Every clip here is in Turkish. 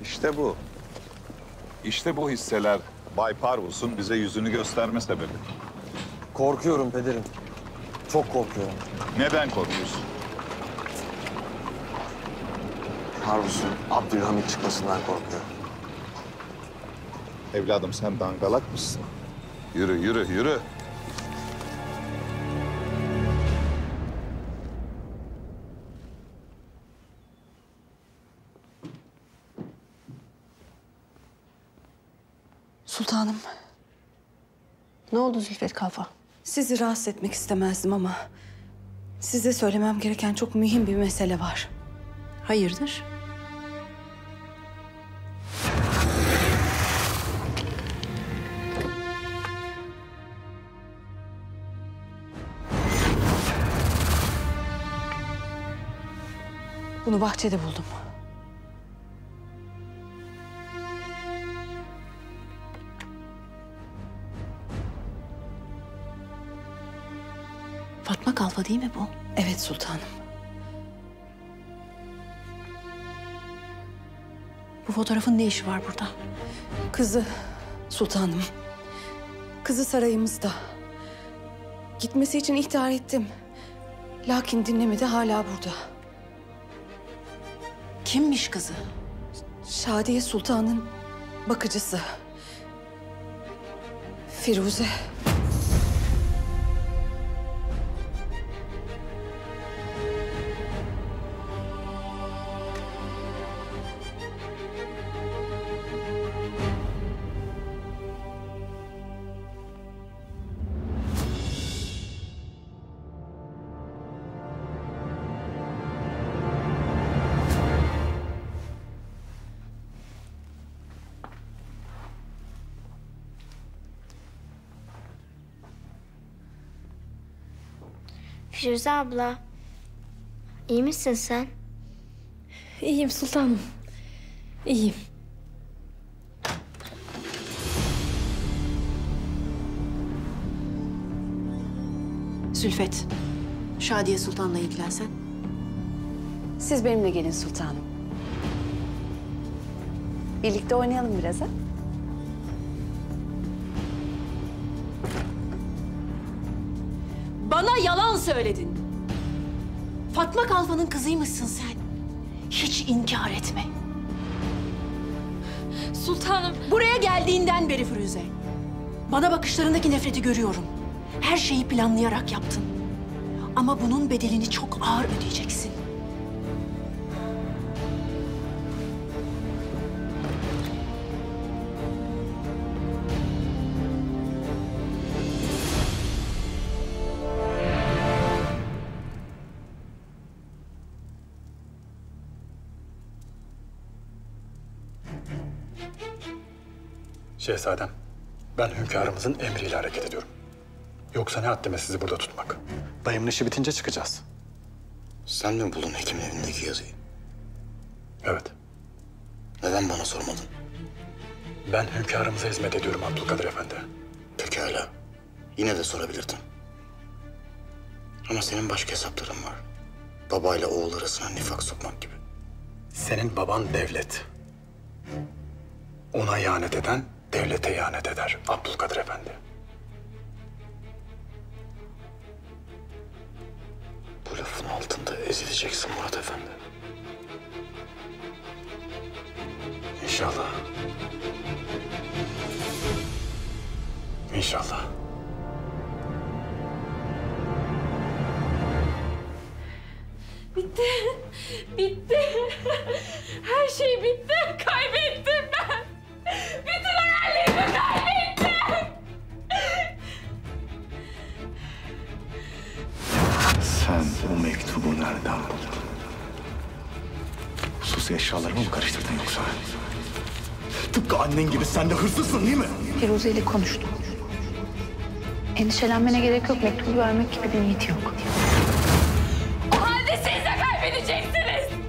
İşte bu. İşte bu hisseler Bay Parvus'un bize yüzünü gösterme sebebi. Korkuyorum pederim. Çok korkuyorum. Neden korkuyorsun? Parvus'un Abdülhamit çıkmasından korkuyorum. Evladım sen dangalak mısın? Yürü, yürü, yürü. Sultanım, Ne oldu Zülfet Kalfa? sizi rahatsız etmek istemezdim ama size söylemem gereken çok mühim bir mesele var. Hayırdır? Bunu bahçede buldum. Fatma Kalfa değil mi bu? Evet sultanım. Bu fotoğrafın ne işi var burada? Kızı sultanım. Kızı sarayımızda. Gitmesi için ihtar ettim. Lakin dinlemedi, hala burada. Kimmiş kızı? Şadiye Sultan'ın bakıcısı. Firuze. Firuze abla, iyi misin sen? İyiyim sultanım. İyiyim. Zülfet, Şadiye Sultan'la ilgilensen. Siz benimle gelin sultanım. Birlikte oynayalım biraz ha? Bana yalan söyledin. Fatma Kalfa'nın kızıymışsın sen. Hiç inkar etme. Sultanım. Buraya geldiğinden beri Firuze. Bana bakışlarındaki nefreti görüyorum. Her şeyi planlayarak yaptın. Ama bunun bedelini çok ağır ödeyeceksin. Şehzadem, ben hünkârımızın emriyle hareket ediyorum. Yoksa ne haddime sizi burada tutmak? Dayımın işi bitince çıkacağız. Sen mi buldun hekimin evindeki yazıyı? Evet, Neden bana sormadın? ben hünkârımıza hizmet ediyorum Abdülkadir Efendi. Pekala. Yine de sorabilirdin. Ama senin başka hesapların var. Babayla oğul arasına nifak sokmak gibi. Senin baban devlet. Ona ihanet eden devlete ihanet eder Abdülkadir Efendi. Bu lafın altında ezileceksin Murat Efendi. İnşallah. İnşallah. Bitti. Bitti. Her şey bitti. Kaybettim ben. Bütün hayallerimi kaybettim. Sen o mektubu nereden buldun? Hususi eşyalarımı mı karıştırdın yoksa? Tıpkı annen gibi sen de hırsızsın değil mi? Firuze ile konuştum. Endişelenmene gerek yok. Mektubu vermek gibi bir niyeti yok. O halde siz de kaybedeceksiniz.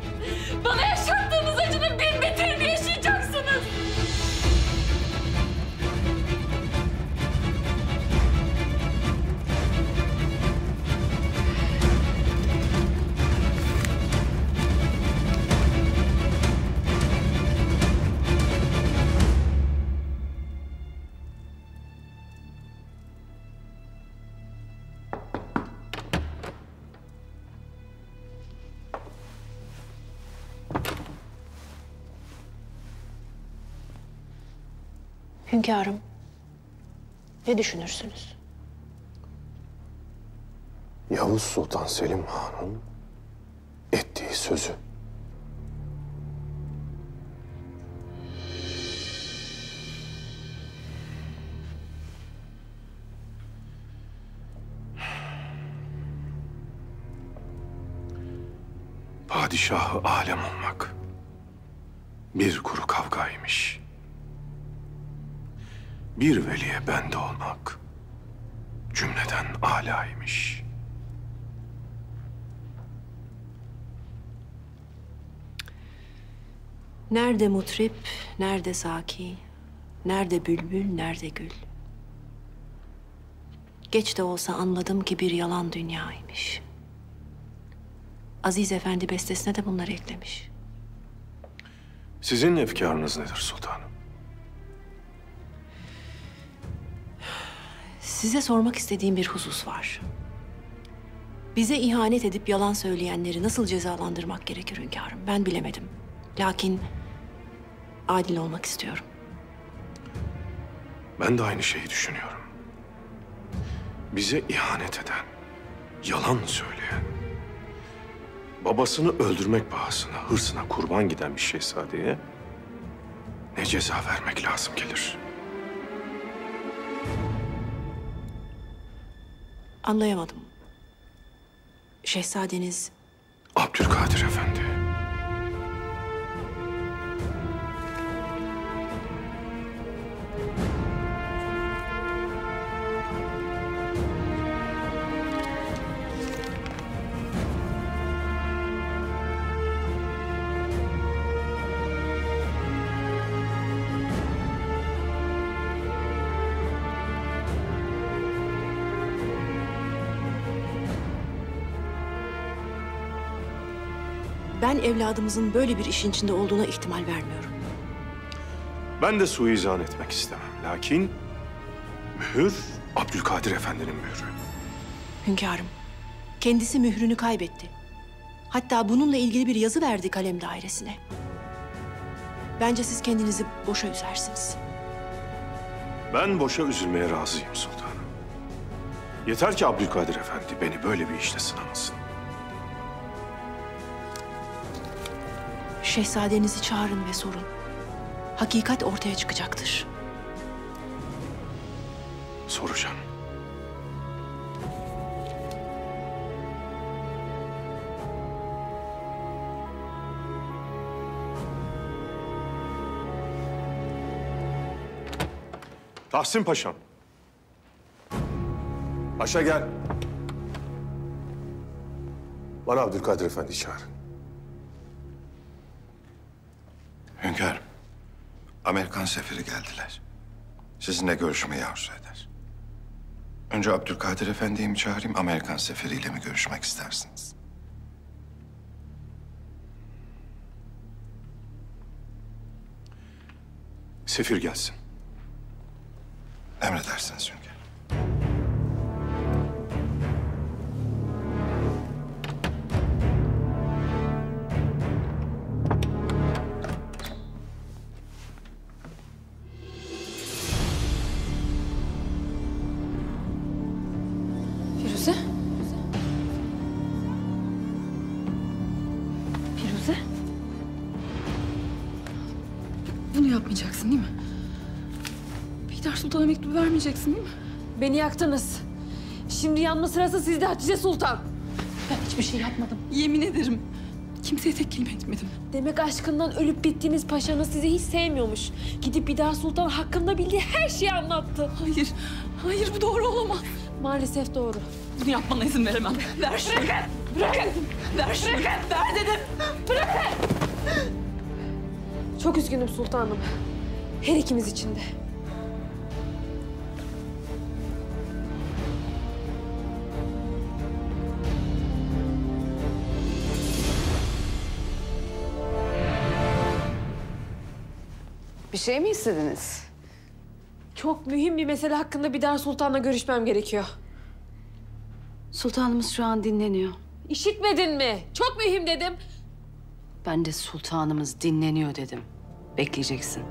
Bana yaşattığınız acının bin beterini yaşayacaksınız. Hünkârım, ne düşünürsünüz? Yavuz Sultan Selim Han'ın ettiği sözü. Padişahı alem olmak bir kuru kavgaymış. Bir veliye bende olmak cümleden âlâymış. Nerede mutrip, nerede saki, nerede bülbül, nerede gül. Geç de olsa anladım ki bir yalan dünyaymış. Aziz Efendi bestesine de bunları eklemiş. Sizin efkarınız nedir sultanım? Size sormak istediğim bir husus var. Bize ihanet edip yalan söyleyenleri nasıl cezalandırmak gerekir hünkârım? Ben bilemedim. Lakin adil olmak istiyorum. Ben de aynı şeyi düşünüyorum. Bize ihanet eden, yalan söyleyen, babasını öldürmek pahasına, hırsına kurban giden bir şehzadeye ne ceza vermek lazım gelir? Anlayamadım. Şehzadeniz Abdülkadir Efendi. ben evladımızın böyle bir işin içinde olduğuna ihtimal vermiyorum. Ben de suizan etmek istemem. Lakin mühür Abdülkadir Efendi'nin mührü. Hünkârım, kendisi mührünü kaybetti. Hatta bununla ilgili bir yazı verdi kalem dairesine. Bence siz kendinizi boşa üzersiniz. Ben boşa üzülmeye razıyım sultanım. Yeter ki Abdülkadir Efendi beni böyle bir işle sınamasın. Şehzadenizi çağırın ve sorun. Hakikat ortaya çıkacaktır. Soracağım. Tahsin Paşam. Paşa gel. Bana Abdülkadir Efendi çağırın. Hünkârım, Amerikan sefiri geldiler. Sizinle görüşmeyi arzu eder. Önce Abdülkadir Efendi'yi mi çağırayım, Amerikan sefiriyle mi görüşmek istersiniz? Sefir gelsin. Emredersiniz hünkârım. Firuze? Firuze? Bunu yapmayacaksın değil mi? Bihter Sultan'a mektubu vermeyeceksin değil mi? Beni yaktınız. Şimdi yanma sırası sizde Hatice Sultan. Ben hiçbir şey yapmadım. Yemin ederim. Kimseye tek kelime etmedim. Demek aşkından ölüp bittiğiniz paşanız sizi hiç sevmiyormuş. Gidip Bihter Sultan hakkında bildiği her şeyi anlattı. Hayır, hayır bu doğru olamaz. Maalesef doğru. Bunu yapmana izin veremem. Ver şunu. Bırakın! Ver şunu. Bırakın! Ver dedim. Bırakın! Çok üzgünüm sultanım. Her ikimiz için de. Bir şey mi istediniz? Çok mühim bir mesele hakkında Bihter Sultan'la görüşmem gerekiyor. Sultanımız şu an dinleniyor. İşitmedin mi? Çok mühim dedim. Ben de sultanımız dinleniyor dedim. Bekleyeceksin.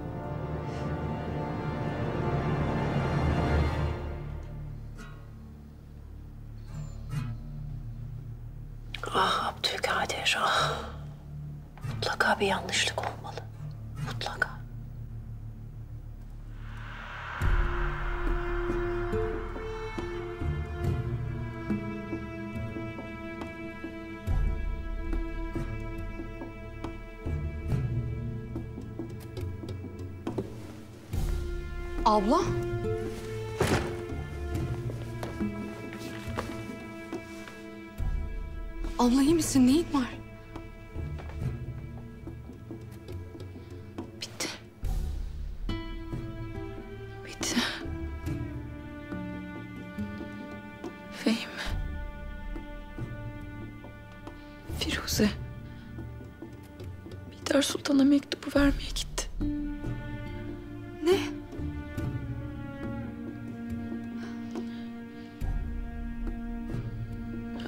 Mutlaka bir yanlışlık olmalı. Mutlaka. Abla? Abla iyi misin? Neyin var? Bitti. Bitti. Fehmi. Firuze. Bihter Sultan'a mektubu vermeye gitti. Ne?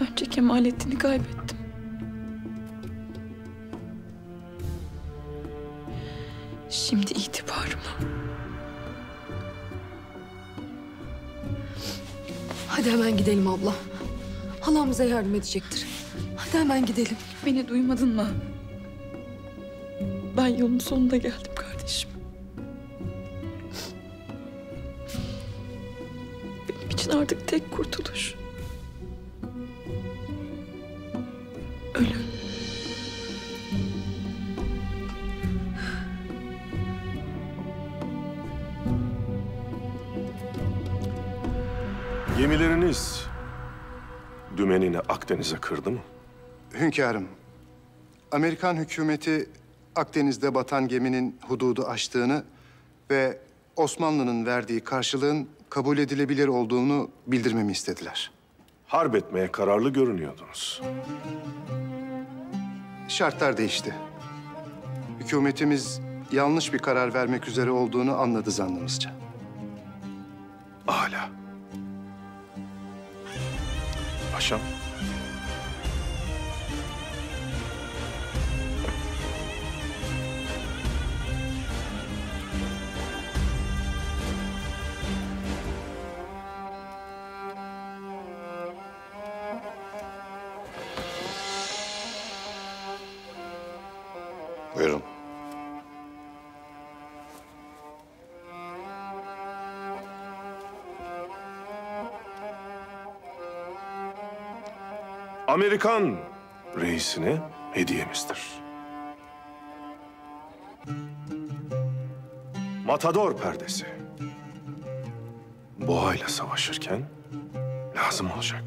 Önce Kemalettin'i kaybettim. Şimdi itibarımı. Hadi hemen gidelim abla. Halam bize yardım edecektir. Hadi hemen gidelim. Beni duymadın mı? Ben yolun sonuna geldim kardeşim. Benim için artık tek kurtuluş ölüm. Gemileriniz dümenini Akdeniz'e kırdı mı? Hünkârım, Amerikan hükümeti Akdeniz'de batan geminin hududu aştığını ve Osmanlı'nın verdiği karşılığın kabul edilebilir olduğunu bildirmemi istediler. Harp etmeye kararlı görünüyordunuz. Şartlar değişti. Hükümetimiz yanlış bir karar vermek üzere olduğunu anladı zannımızca. Âlâ. Paşam. Buyurun. Amerikan reisine hediyemizdir. Matador perdesi. Boğayla savaşırken lazım olacak.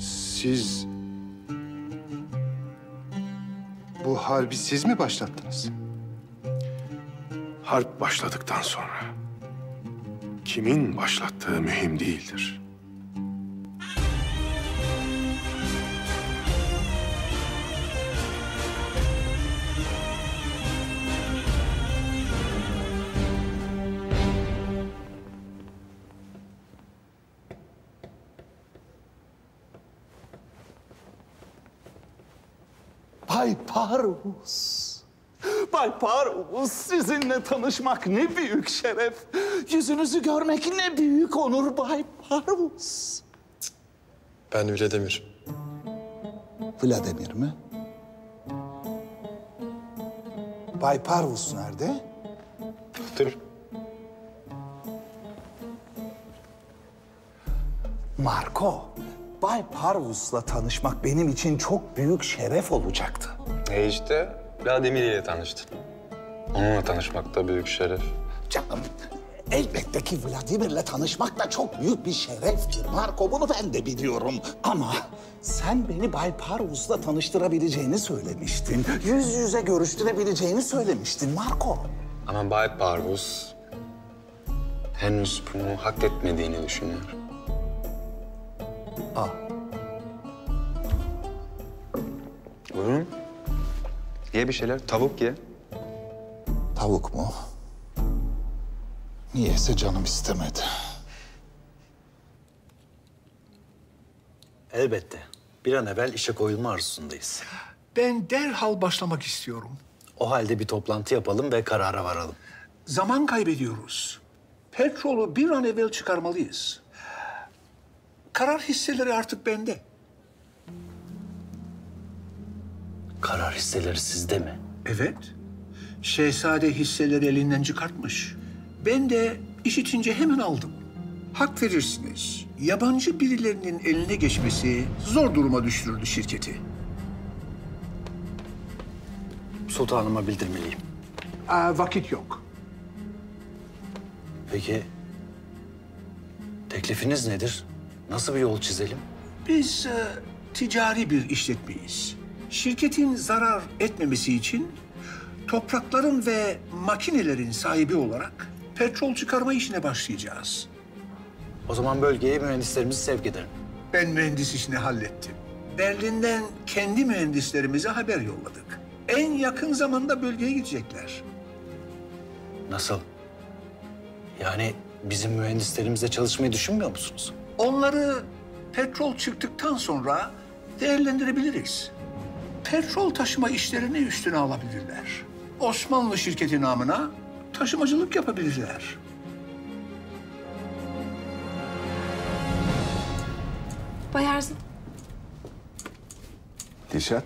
Siz... Bu harbi siz mi başlattınız? Harp başladıktan sonra kimin başlattığı mühim değildir. Bay Parvus. Bay Parvus, sizinle tanışmak ne büyük şeref. Yüzünüzü görmek ne büyük onur Bay Parvus. Ben Vladimir. Vladimir mi? Bay Parvus nerede? Dur. Marco, Bay Parvus'la tanışmak benim için çok büyük şeref olacaktı. İşte Vladimir ile tanıştın. Onunla tanışmak da büyük şeref. Canım, elbette ki Vladimir'le tanışmak da çok büyük bir şereftir. Marco, bunu ben de biliyorum. Ama sen beni Bay Parvus'la tanıştırabileceğini söylemiştin. Yüz yüze görüştürebileceğini söylemiştin Marco. Ama Bay Parvus henüz bunu hak etmediğini düşünüyor. Buyurun. Ye bir şeyler, tavuk ye. Tavuk mu? Niyeyse canım istemedi. Elbette. Bir an evvel işe koyulma arzusundayız. Ben derhal başlamak istiyorum. O halde bir toplantı yapalım ve karara varalım. Zaman kaybediyoruz. Petrolü bir an evvel çıkarmalıyız. Karar hisseleri artık bende. Karar hisseleri sizde mi? Evet. Şehzade hisseleri elinden çıkartmış. Ben de işitince hemen aldım. Hak verirsiniz. Yabancı birilerinin eline geçmesi zor duruma düşürürdü şirketi. Sultanıma bildirmeliyim. Vakit yok. Peki teklifiniz nedir? Nasıl bir yol çizelim? Biz ticari bir işletmeyiz. Şirketin zarar etmemesi için toprakların ve makinelerin sahibi olarak petrol çıkarma işine başlayacağız. O zaman bölgeye mühendislerimizi sevk edelim. Ben mühendis işini hallettim. Berlin'den kendi mühendislerimize haber yolladık. En yakın zamanda bölgeye gidecekler. Nasıl? Yani bizim mühendislerimizle çalışmayı düşünmüyor musunuz? Onları petrol çıktıktan sonra değerlendirebiliriz. Petrol taşıma işlerini üstüne alabilirler. Osmanlı şirketi namına taşımacılık yapabilirler. Bayarzın, Dilşat.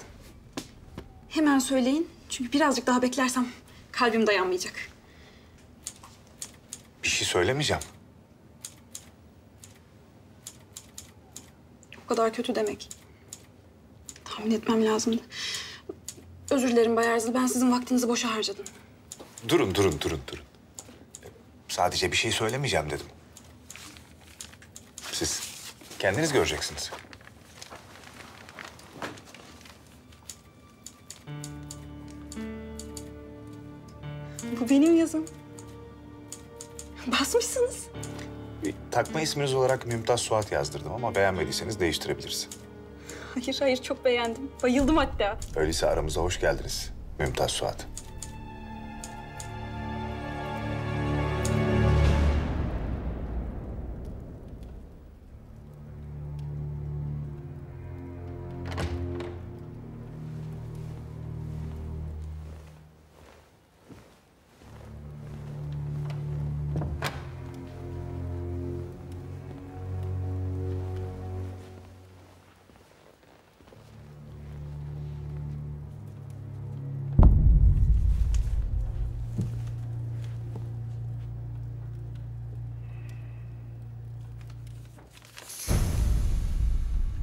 hemen söyleyin. Çünkü birazcık daha beklersem kalbim dayanmayacak. Bir şey söylemeyeceğim. O kadar kötü demek. Tahmin etmem lazımdı. Özür dilerim Bayarzın. Ben sizin vaktinizi boşa harcadım. Durun. Sadece bir şey söylemeyeceğim dedim. Siz kendiniz göreceksiniz. Bu benim yazım. Basmışsınız. Takma isminiz olarak Mümtaz Suat yazdırdım ama beğenmediyseniz değiştirebiliriz. Hayır çok beğendim. Bayıldım hatta. Öyleyse aramıza hoş geldiniz Mümtaz Suat.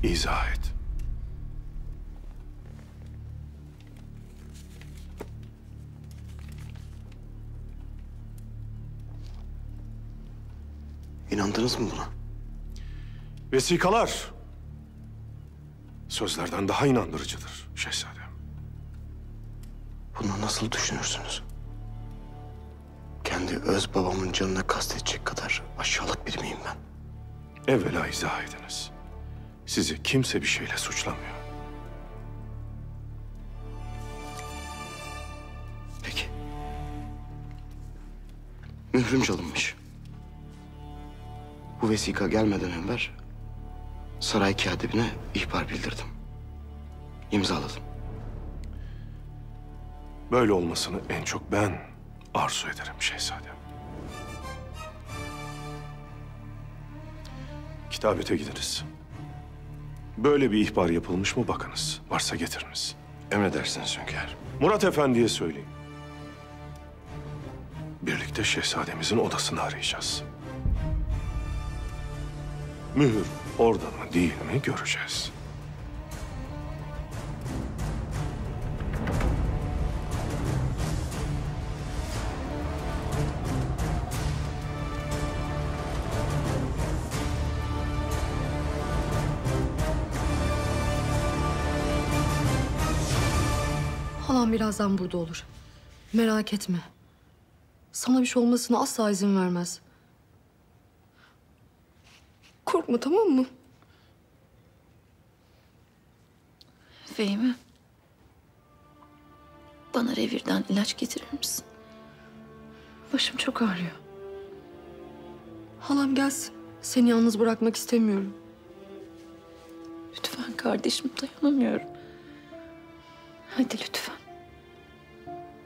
İzah et. İnandınız mı buna? Vesikalar sözlerden daha inandırıcıdır şehzadem. Bunu nasıl düşünürsünüz? Kendi öz babamın canına kastedecek kadar aşağılık biri miyim ben? Evvela izah ediniz. Sizi kimse bir şeyle suçlamıyor. Peki. Mührüm çalınmış. Bu vesika gelmeden evvel saray katibine ihbar bildirdim. İmzaladım. Böyle olmasını en çok ben arzu ederim şehzadem. Kitabete gidiniz. Böyle bir ihbar yapılmış mı bakınız. Varsa getiriniz. Emredersiniz hünkârım. Murat Efendi'ye söyleyin. Birlikte şehzademizin odasını arayacağız. Mühür orada mı değil mi göreceğiz. Halam birazdan burada olur. Merak etme. Sana bir şey olmasına asla izin vermez. Korkma, tamam mı? Fehmi. Bana revirden ilaç getirir misin? Başım çok ağrıyor. Halam gelsin. Seni yalnız bırakmak istemiyorum. Lütfen kardeşim, dayanamıyorum. Hadi lütfen.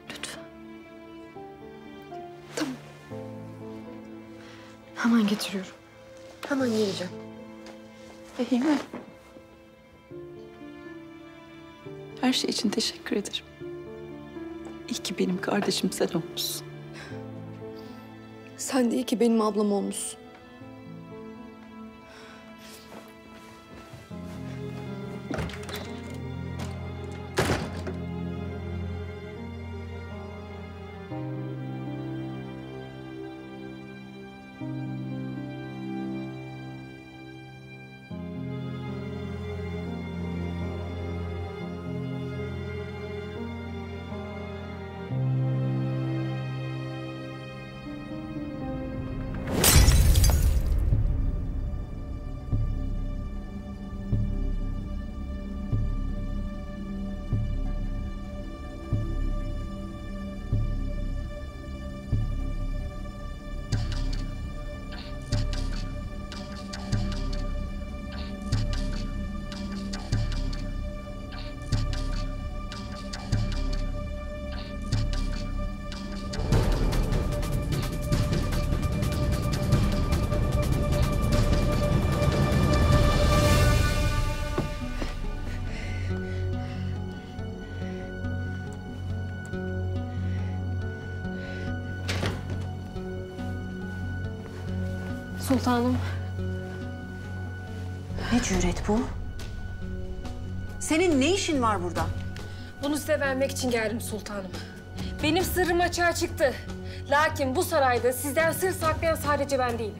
Lütfen. Hemen getiriyorum. Hemen geleceğim. Fehmi. Her şey için teşekkür ederim. İyi ki benim kardeşim sen olmuşsun. Sen de iyi ki benim ablam olmuşsun. Sultanım. Ne cüret bu? Senin ne işin var burada? Bunu size vermek için geldim sultanım. Benim sırrım açığa çıktı. Lakin bu sarayda sizden sır saklayan sadece ben değilim.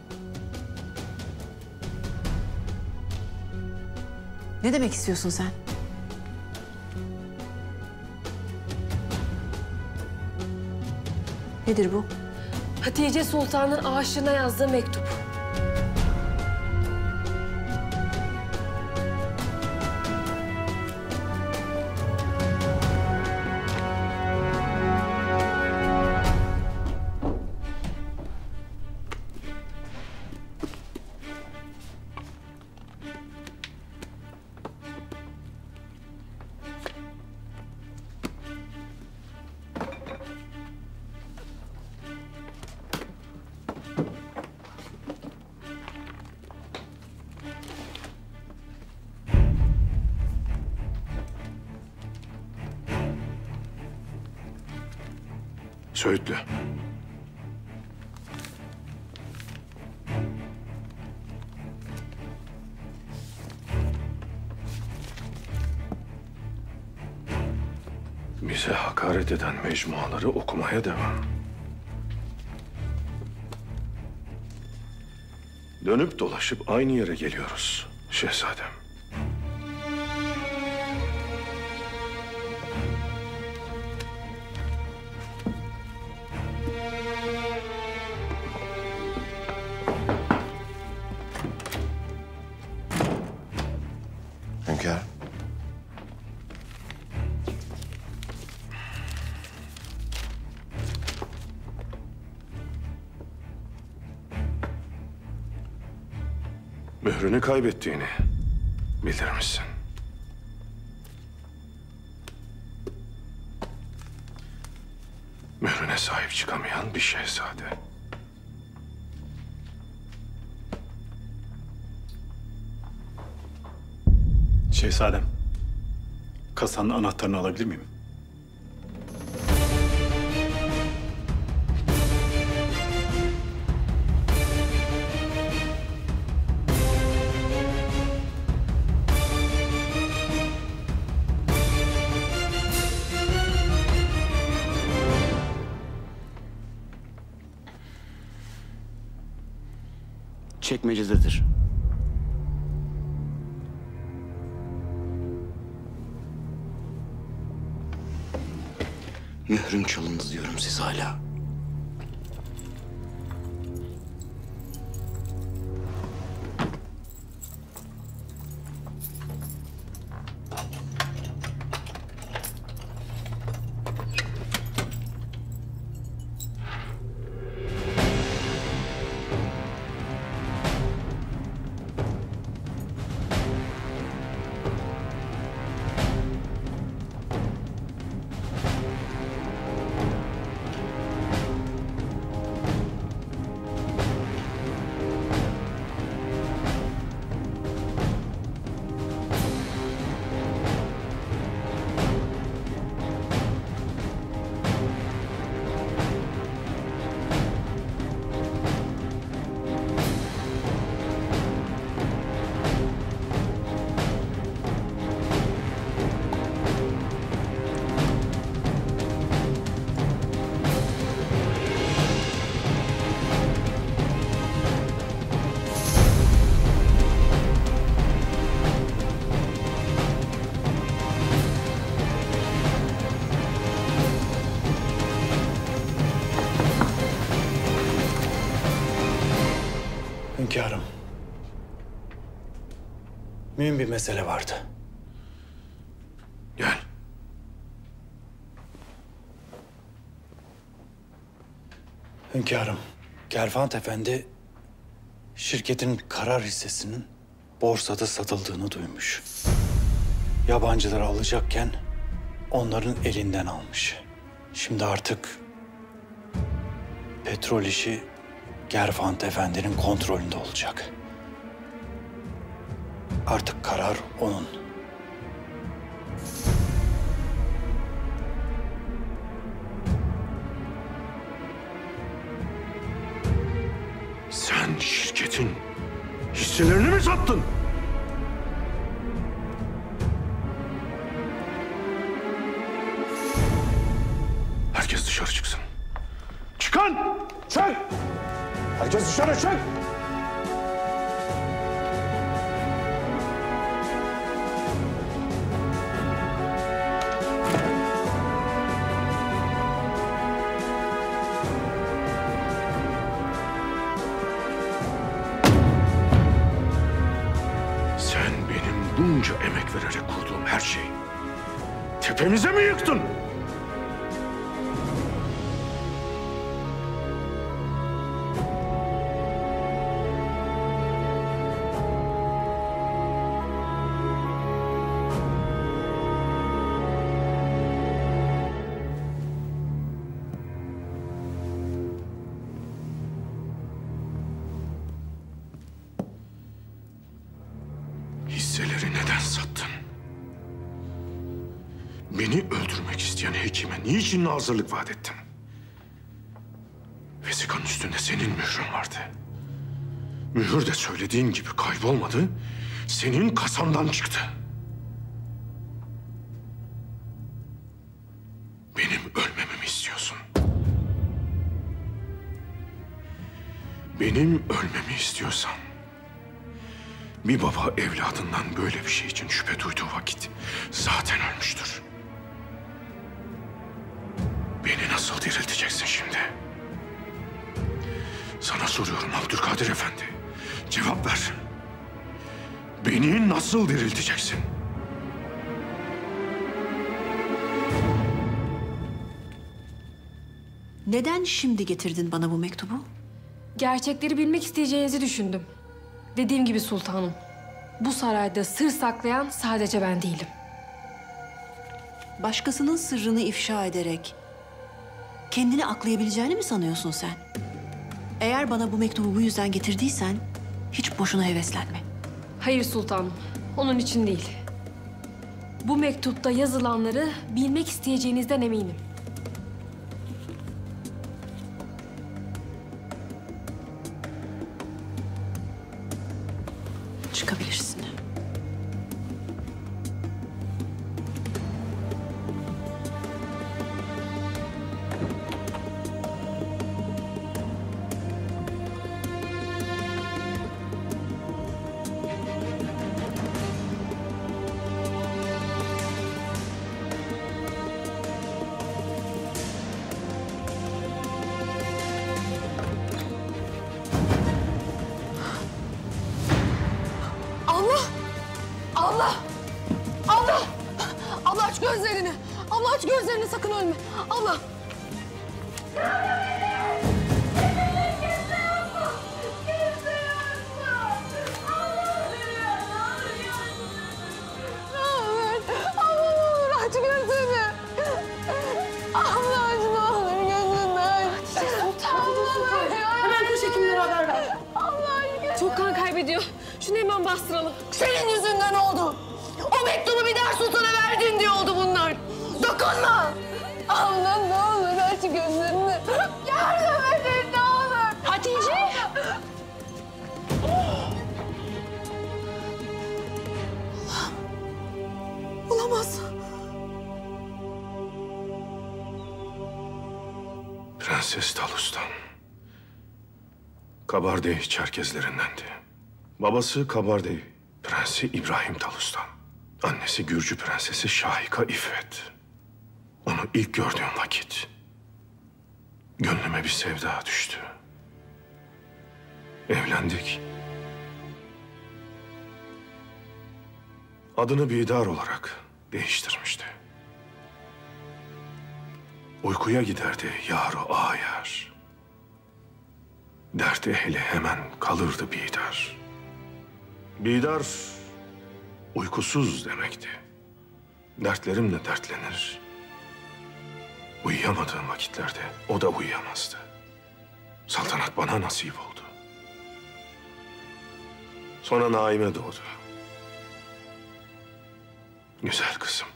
Ne demek istiyorsun sen? Nedir bu? Hatice Sultan'ın aşığına yazdığı mektup. Söğütlü. Bize hakaret eden mecmuaları okumaya devam. Dönüp dolaşıp aynı yere geliyoruz şehzadem. Hünkârım. Mührünü kaybettiğini bildirmişsin. Mührüne sahip çıkamayan bir şehzade. Şehzadem, kasanın anahtarını alabilir miyim? Çekmecededir. Mührüm çalındı diyorum siz hala. Hünkârım. Mühim bir mesele vardı. Gel. Hünkârım, Gerfant Efendi şirketin karar hissesinin borsada satıldığını duymuş. Yabancıları alacakken onların elinden almış. Şimdi artık petrol işi Gerfant Efendi'nin kontrolünde olacak. Artık karar onun. Sen şirketin hisselerini mi sattın? Herkes dışarı çıksın. Çıkın! Çık! Herkes dışarı çık! Sen benim bunca emek vererek kurduğum her şeyi tepemize mi yıktın? Hisseleri neden sattın? Beni öldürmek isteyen hekime niçin hazırlık vaat ettin? Vesikanın üstünde senin mührün vardı. Mühür de söylediğin gibi kaybolmadı, senin kasandan çıktı. Benim ölmemi mi istiyorsun? Benim ölmemi istiyorsan, bir baba evladından böyle bir şey için şüphe duyduğu vakit zaten ölmüştür. Beni nasıl dirilteceksin şimdi? Sana soruyorum Abdülkadir Efendi. Cevap ver. Beni nasıl dirilteceksin? Neden şimdi getirdin bana bu mektubu? Gerçekleri bilmek isteyeceğinizi düşündüm. Dediğim gibi sultanım, bu sarayda sır saklayan sadece ben değilim. Başkasının sırrını ifşa ederek kendini aklayabileceğini mi sanıyorsun sen? Eğer bana bu mektubu bu yüzden getirdiysen hiç boşuna heveslenme. Hayır sultanım, onun için değil. Bu mektupta yazılanları bilmek isteyeceğinizden eminim. Çıkabilirsin. Allah! Allah! Allah! Allah aç gözlerini! Allah aç gözlerini, sakın ölme! Allah! Allah ne olur aç gözünü! Allah aç ne olur gözünü aç! Hemen koş hekimlere haber ver. Allah aşkına! Çok kan kaybediyor. Şunu hemen bastıralım. Senin yüzünden oldu. O mektubu bir daha sultana verdin diye oldu bunlar. Dokunma. Allah ne olur aç gözlerini. Yardım edin ne olur. Hatice. Olamaz. Prenses Talus'tan. Kabardey Çerkezlerindendi. Babası Kabardey Prensi İbrahim Talus'tan. Annesi Gürcü Prensesi Şahika İffet. Onu ilk gördüğüm vakit gönlüme bir sevda düştü. Evlendik. adını Bidar olarak değiştirmişti. Uykuya giderdi yar-ı ayar. Dert ehli hemen kalırdı Bidar. Bidar uykusuz demekti. Dertlerimle dertlenir. Uyuyamadığım vakitlerde o da uyuyamazdı. Saltanat bana nasip oldu. Sonra Naime doğdu. Güzel kızım.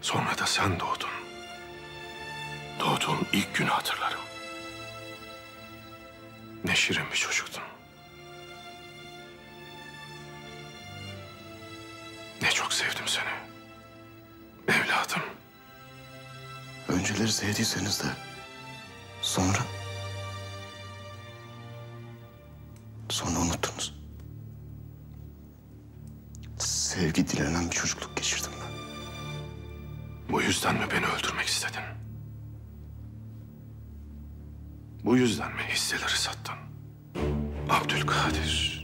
Sonra da sen doğdun. Doğduğum ilk günü hatırlarım. Ne şirin bir çocuktun. Ne çok sevdim seni. Evladım. Önceleri sevdiyseniz de sonra unuttunuz. Sevgi dilenen bir çocukluk geçirdim ben. Bu yüzden mi beni öldürmek istedin? Bu yüzden mi hisseleri sattın? Abdülkadir.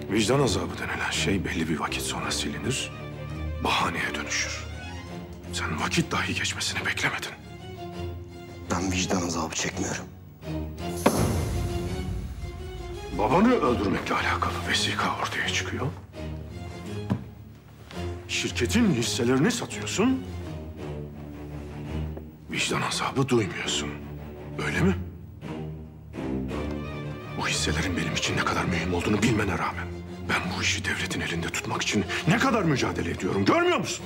Vicdan azabı denilen şey belli bir vakit sonra silinir, bahaneye dönüşür. Sen vakit dahi geçmesini beklemedin. Ben vicdan azabı çekmiyorum. Babanı öldürmekle alakalı vesika ortaya çıkıyor. Şirketin hisselerini satıyorsun. Vicdan azabı duymuyorsun. Öyle mi? Bu hisselerin benim için ne kadar mühim olduğunu bilmene rağmen ben bu işi devletin elinde tutmak için ne kadar mücadele ediyorum, görmüyor musun?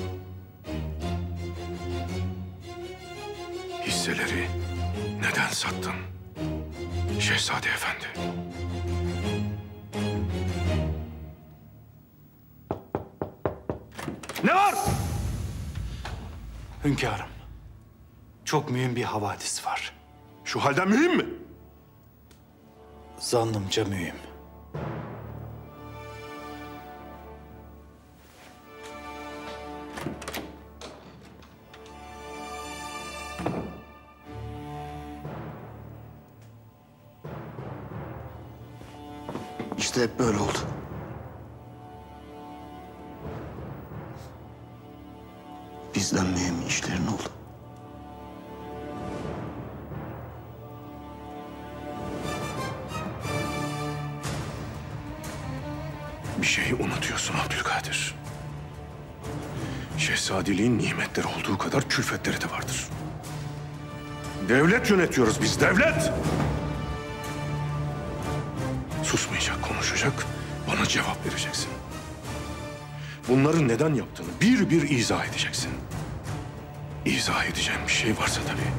Hisseleri neden sattın Şehzade Efendi? Ne var? Hünkârım, çok mühim bir havadis var. Şu halden mühim mi? Zannımca mühim. İşte hep böyle oldu. Bizden mühim işlerin oldu. Bir şeyi unutuyorsun Abdülkadir. Şehzadeliğin nimetleri olduğu kadar külfetleri de vardır. Devlet yönetiyoruz biz, devlet! Susmayacak, konuşacak, bana cevap vereceksin. Bunları neden yaptığını bir bir izah edeceksin. İzah edeceğin bir şey varsa tabii.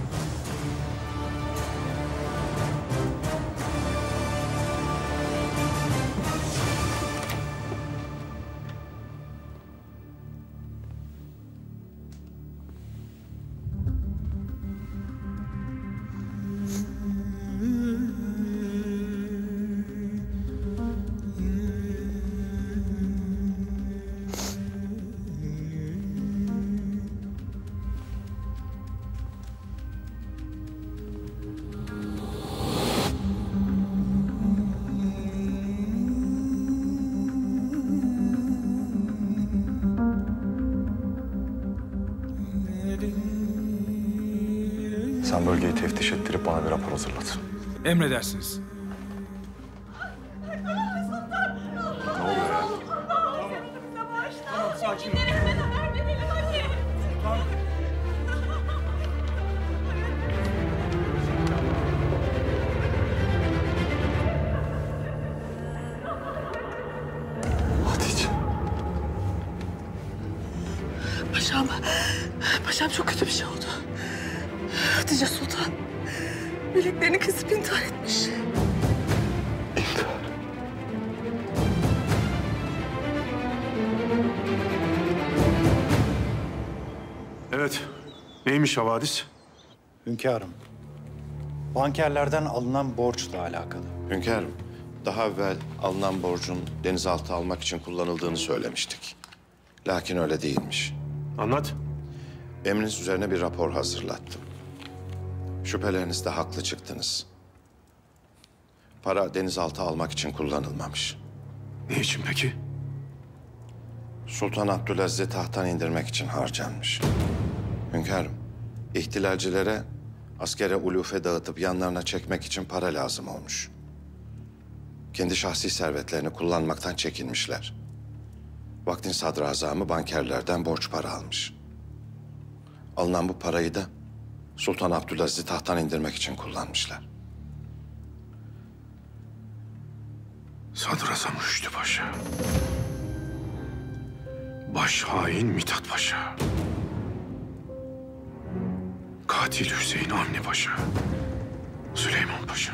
Sen bölgeyi teftiş ettirip bana bir rapor hazırlat. Emredersiniz. Ne oluyor ya? Tamam, sakin ol. Hatice. Paşam çok kötü bir şey oldu. Hatice Sultan bileklerini kesip intihar etmiş. Evet, neymiş havadis? Hünkârım, bankerlerden alınan borçla alakalı. Hünkârım, daha evvel alınan borcun denizaltı almak için kullanıldığını söylemiştik. Lakin öyle değilmiş. Anlat. Emriniz üzerine bir rapor hazırlattım. Şüphelerinizde haklı çıktınız. Para denizaltı almak için kullanılmamış. Ne için peki? Sultan Abdülaziz'i tahttan indirmek için harcanmış. Hünkârım, ihtilalcilere askere ulufe dağıtıp yanlarına çekmek için para lazım olmuş. Kendi şahsi servetlerini kullanmaktan çekinmişler. Vaktin sadrazamı bankerlerden borç para almış. Alınan bu parayı da Sultan Abdülaziz'i tahttan indirmek için kullanmışlar. Sadrazam Rüştü Paşa. Baş hain Mithat Paşa. Katil Hüseyin Avni Paşa. Süleyman Paşa.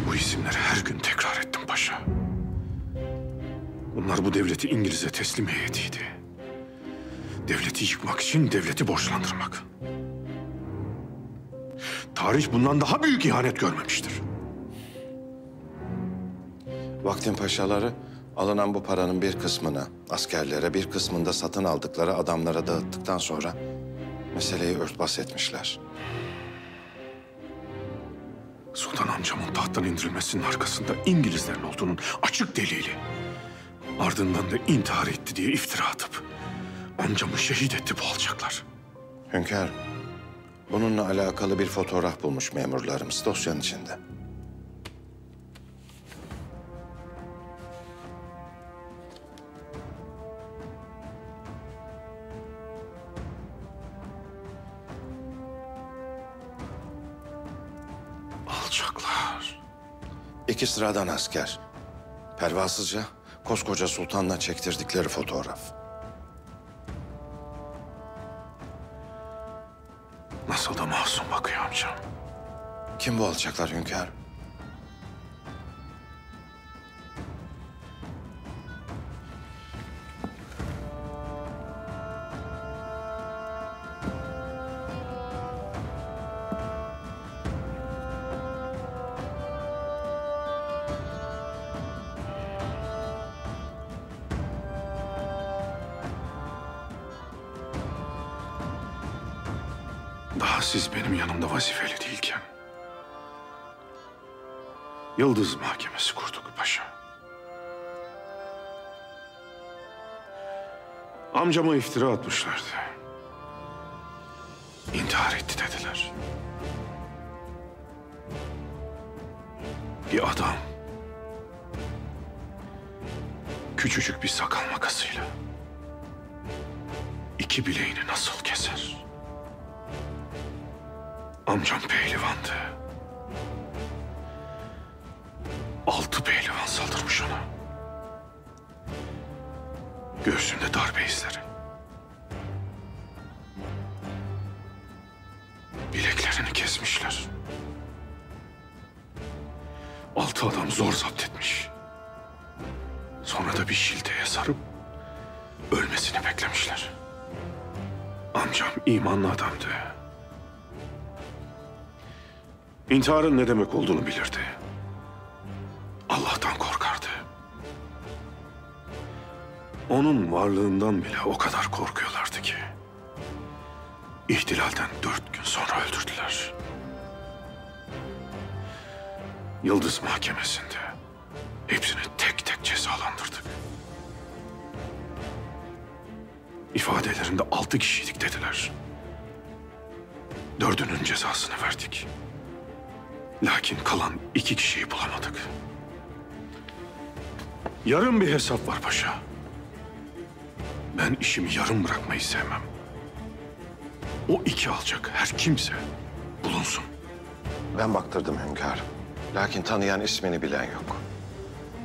Bu isimleri her gün tekrar ettim paşa. Bunlar bu devleti İngiliz'e teslim heyetiydi. Devleti yıkmak için devleti borçlandırmak. Tarih bundan daha büyük ihanet görmemiştir. Vaktin paşaları alınan bu paranın bir kısmını askerlere, bir kısmını da satın aldıkları adamlara dağıttıktan sonra meseleyi örtbas etmişler. Sultan amcamın tahttan indirilmesinin arkasında İngilizlerin olduğunun açık delili. Ardından da intihar etti diye iftira atıp amcamı şehit etti bu alçaklar. Hünkârım, bununla alakalı bir fotoğraf bulmuş memurlarımız dosyanın içinde. Alçaklar. İki sıradan asker. Pervasızca koskoca sultanla çektirdikleri fotoğraf. Nasıl da masum bakıyor amcam. Kim bu alçaklar hünkârım? Daha siz benim yanımda vazifeli değilken Yıldız Mahkemesi kurduk paşa. Amcama iftira atmışlardı. İntihar etti dediler. Bir adam küçücük bir sakal makasıyla iki bileğini nasıl keser? Amcam pehlivandı. 6 pehlivan saldırmış ona. Göğsünde darbe izleri. Bileklerini kesmişler. 6 adam zor zapt etmiş. Sonra da bir şilteye sarıp ölmesini beklemişler. Amcam imanlı adamdı. İntiharın ne demek olduğunu bilirdi. Allah'tan korkardı. Onun varlığından bile o kadar korkuyorlardı ki ihtilalden 4 gün sonra öldürdüler. Yıldız Mahkemesi'nde hepsini tek tek cezalandırdık. İfadelerinde 6 kişiydik dediler. 4'ünün cezasını verdik. Lakin kalan 2 kişiyi bulamadık. Yarım bir hesap var paşa. Ben işimi yarım bırakmayı sevmem. O 2 alacak her kimse bulunsun. Ben baktırdım hünkârım. Lakin tanıyan ismini bilen yok.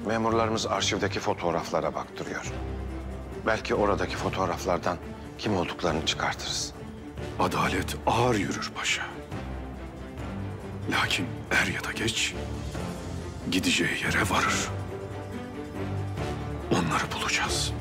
Memurlarımız arşivdeki fotoğraflara baktırıyor. Belki oradaki fotoğraflardan kim olduklarını çıkartırız. Adalet ağır yürür paşa. Lakin er ya da geç gideceği yere varır. Onları bulacağız.